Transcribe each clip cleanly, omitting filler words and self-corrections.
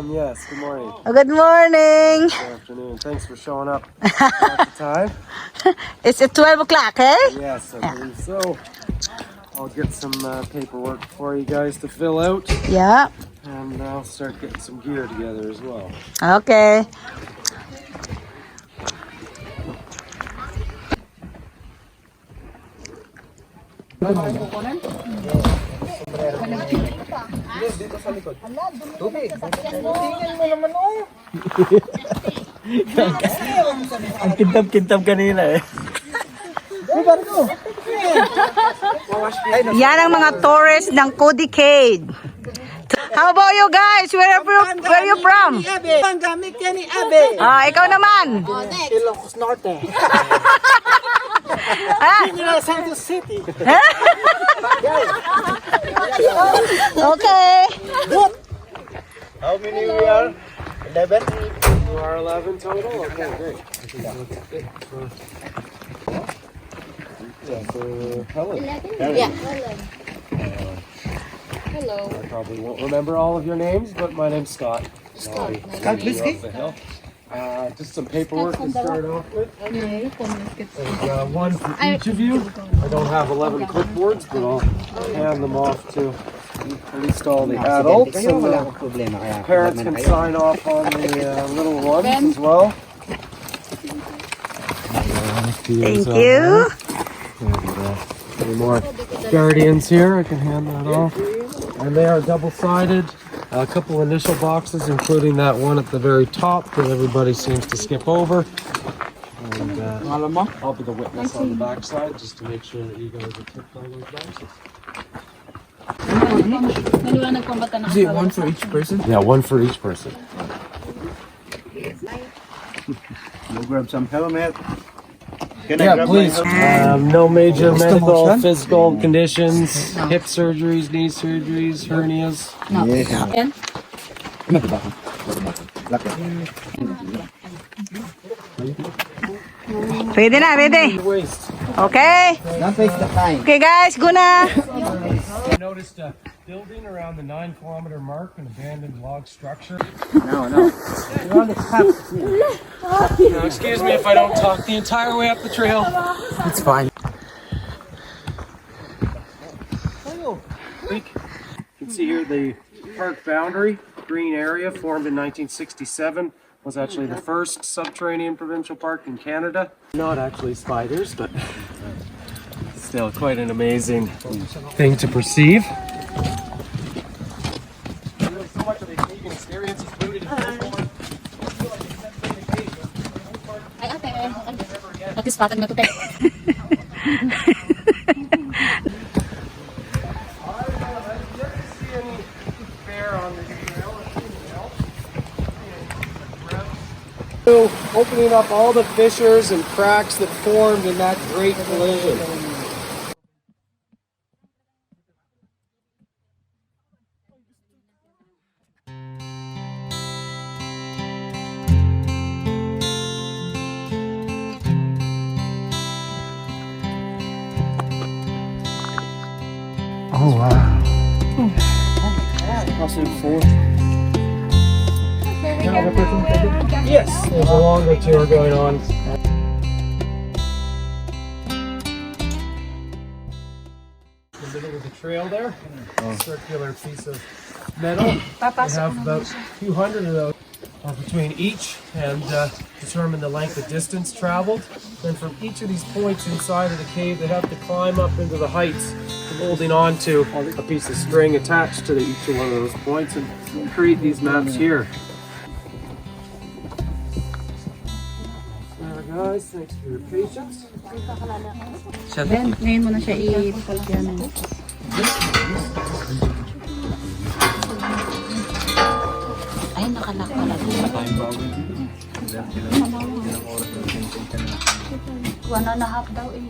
am, yes. Good morning. Good morning. Good afternoon. Thanks for showing up at the time. It's at 12 o'clock, eh? Yes, I believe so. I'll get some paperwork for you guys to fill out. Yeah. And I'll start getting some gear together as well. Okay. Ang kintab-kintab kanina eh. Yan ang mga tourists ng Cody Cave. How about you guys? Where are you from? Ikaw naman. Ilocos Norte. Santos City. Okay. How many we are? 11? You are 11 total? Okay, great. Yeah, for Helen. Yeah. Hello. I probably won't remember all of your names, but my name's Scott. Scott. Scott Bisky? Just some paperwork to start off with. Okay. There's one for each of you. I don't have 11 clipboards, but I'll hand them off to at least all the adults. And the parents can sign off on the little ones as well. Thank you. Any more guardians here? I can hand that off. And they are double-sided. A couple initial boxes, including that one at the very top that everybody seems to skip over. And I'll be the witness on the back side just to make sure that you guys are ticked all those boxes. Is it one for each person? Yeah, one for each person. We'll grab some helmet. Yeah, please. No major medical, physical conditions, hip surgeries, knee surgeries, hernias. No. Yeah. Ready na, ready. Waste. Okay. Don't waste the time. Okay guys, go na. I noticed a building around the 9-kilometer mark, an abandoned log structure. No. You're on the path. Now, excuse me if I don't talk the entire way up the trail. It's fine. You can see here the park boundary, green area formed in 1967. Was actually the first subterranean provincial park in Canada. Not actually spiders, but still quite an amazing thing to perceive. So much of the Canadian experience is rooted in Ay, ate. At least patag na to, te. opening up all the fissures and cracks that formed in that great collision. Oh, wow. Yes, there's a longer tour going on. The middle of the trail there, circular piece of metal. We have about 200 of those between each, and determine the length of distance traveled. Then from each of these points inside of the cave, they have to climb up into the heights, holding on to a piece of string attached to each one of those points, and create these maps here. Guys, thanks for your patience. Ngayon mo na siya i-pagyan. Ay, nakalak pala. 1.5 daw eh.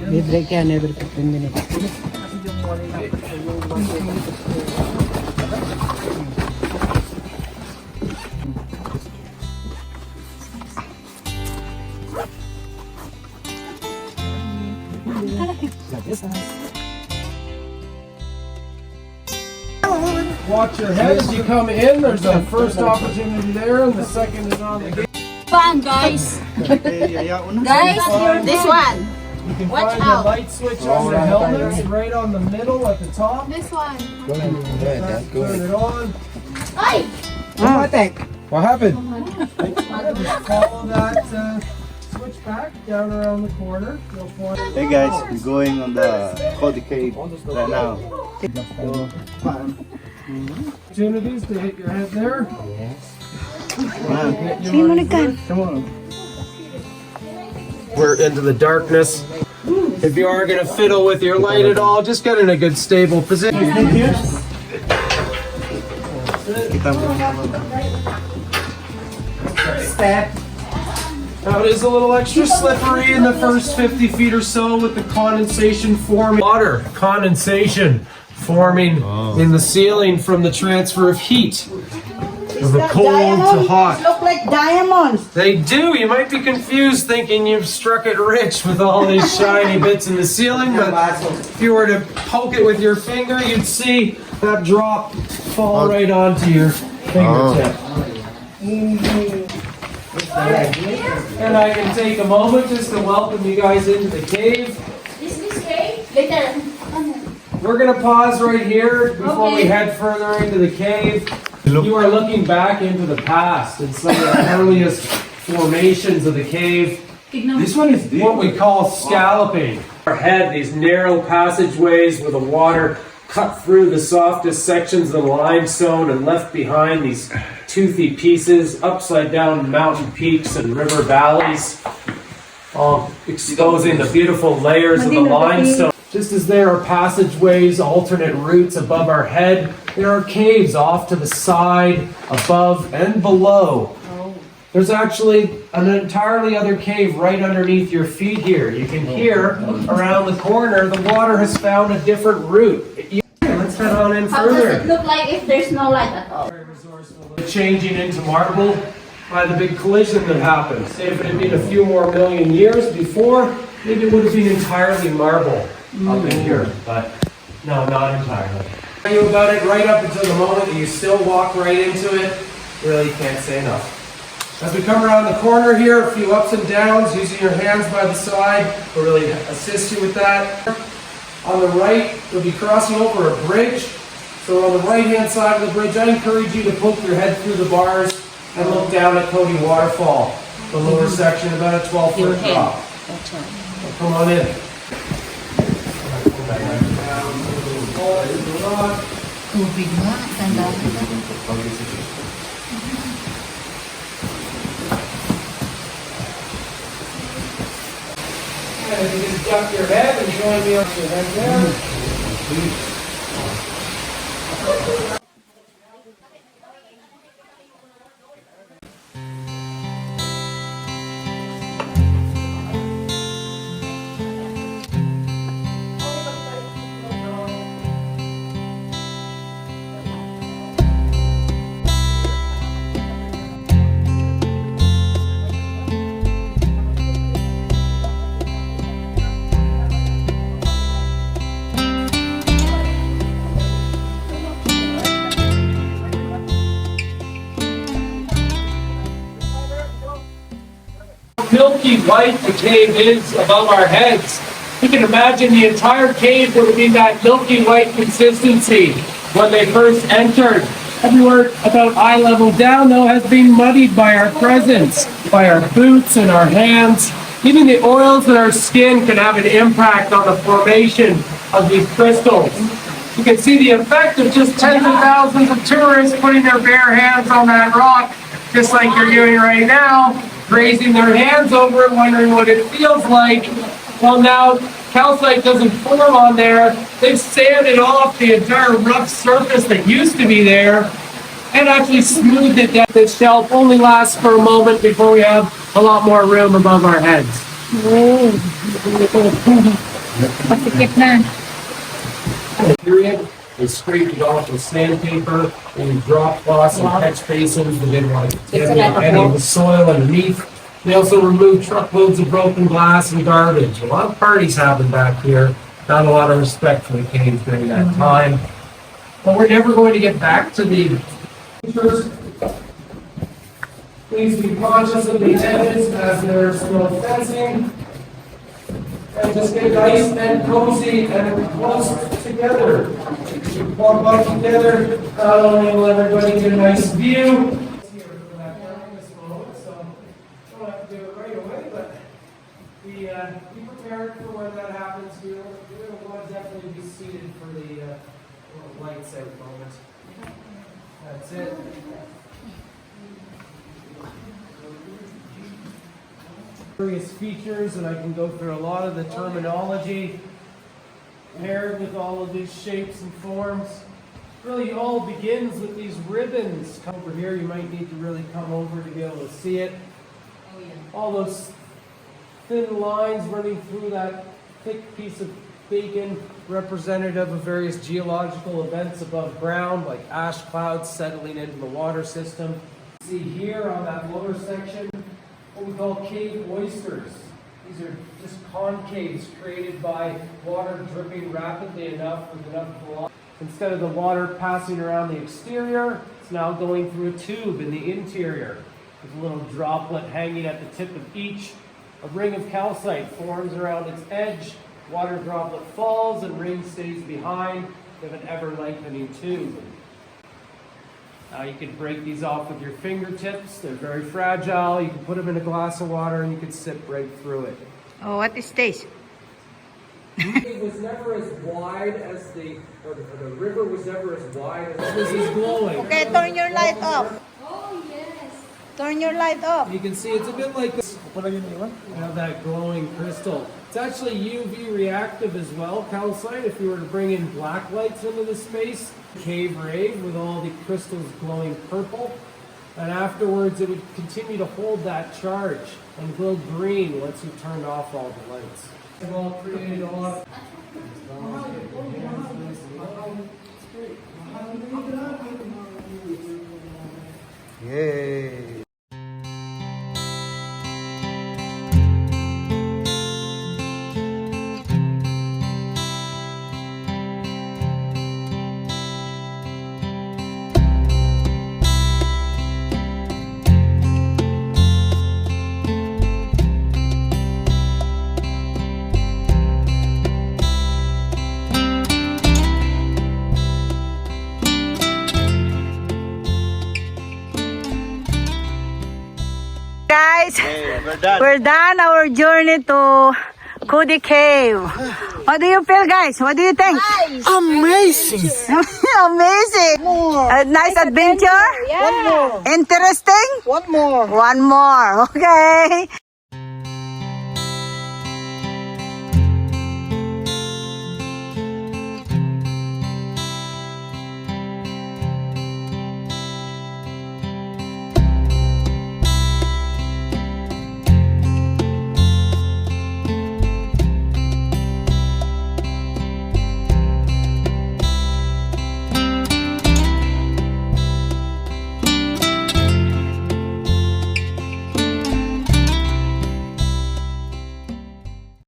May break yan every 15 minutes. watch your head as you come in. There's a first opportunity there, and the second is on the gate. Fun, guys. Guys, this one. You can Watch find out. the light switch on the helmets right on the middle at the top. This one. Turn it on. Ay! What happened? Just follow that switch back down around the corner. You'll find Hey guys, we're going on the Cody Cave right now. opportunities to hit your head there. Come on. We're into the darkness. If you are going to fiddle with your light at all, just get in a good stable position. Now it is a little extra slippery in the first 50 feet or so with the condensation forming. Water condensation forming in the ceiling from the transfer of heat. Of the cold to hot. Look like diamonds. They do. You might be confused thinking you've struck it rich with all these shiny bits in the ceiling, but if you were to poke it with your finger, you'd see that drop fall right onto your fingertip. And I can take a moment just to welcome you guys into the cave. Is this cave? Later. We're going to pause right here before we head further into the cave. You are looking back into the past and some of the earliest formations of the cave. This one is deep. What we call scalloping. Our head, these narrow passageways where the water cut through the softest sections of the limestone and left behind these toothy pieces, upside down mountain peaks and river valleys, exposing the beautiful layers of the limestone. Just as there are passageways, alternate routes above our head, there are caves off to the side, above, and below. There's actually an entirely other cave right underneath your feet here. You can hear around the corner the water has found a different route. Let's head on in How does it further. look like if there's no light at all? Changing into marble by the big collision that happened. Say if it had been a few more million years before, maybe it would have been entirely marble up in here, but no, not entirely. Tell you about it right up until the moment that you still walk right into it. Really can't say enough. As we come around the corner here, a few ups and downs, using your hands by the side will really assist you with that. On the right, you'll be crossing over a bridge. So on the right-hand side of the bridge, I encourage you to poke your head through the bars and look down at Cody Waterfall, the lower section, about a 12-foot drop. So come on in. Tubig nga, ganda. And if you just duck your head and join me on your head there. Milky white the cave is above our heads. You can imagine the entire cave would have been that milky white consistency when they first entered. Everywhere about eye level down, though, has been muddied by our presence, by our boots and our hands. Even the oils in our skin can have an impact on the formation of these crystals. You can see the effect of just tens of thousands of tourists putting their bare hands on that rock, just like you're doing right now, raising their hands over it, wondering what it feels like. Well, now calcite doesn't form on there. They've sanded off the entire rough surface that used to be there and actually smoothed it down. This shelf only lasts for a moment before we have a lot more room above our heads. Pasikip na. Period. They scraped it off with sandpaper and drop cloths and catch basins. They didn't want to contaminate any of the soil underneath. They also removed truckloads of broken glass and garbage. A lot of parties happened back here. Not a lot of respect for the cave during that time. But we're never going to get back to the first. Please be conscious of the edges as there's no fencing. And just get nice and cozy and close together. Walk up together, not only will everybody get a nice view. Here for that darkness mode, so don't have to do it right away, but be prepared for when that happens. We'll want to definitely be seated for the little lights out moment. That's it. Various features, and I can go through a lot of the terminology paired with all of these shapes and forms. Really all begins with these ribbons. Come over here, you might need to really come over to be able to see it. All those thin lines running through that thick piece of bacon, representative of various geological events above ground, like ash clouds settling into the water system. See here on that lower section, what we call cave oysters. These are just concaves created by water dripping rapidly enough with enough velocity. Instead of the water passing around the exterior, it's now going through a tube in the interior. With a little droplet hanging at the tip of each. A ring of calcite forms around its edge. Water droplet falls and ring stays behind. You have an ever-lengthening tube. Now you can break these off with your fingertips. They're very fragile. You can put them in a glass of water and you can sip right through it. Oh, what is this? It was never as wide as the river was never as wide as this is glowing. Okay, turn your light off. Oh, yes. Turn your light off. You can see it's a bit like this. You have that glowing crystal. It's actually UV reactive as well, calcite. If you were to bring in black lights into the space, cave rave with all the crystals glowing purple, and afterwards it would continue to hold that charge and glow green once you turned off all the lights. They've all created a lot. Yay! Guys, Hey, we're done. we're done our journey to Cody Cave. What do you feel, guys? What do you think? Amazing! Amazing! A nice adventure? One more! Interesting? One more! One more. Okay.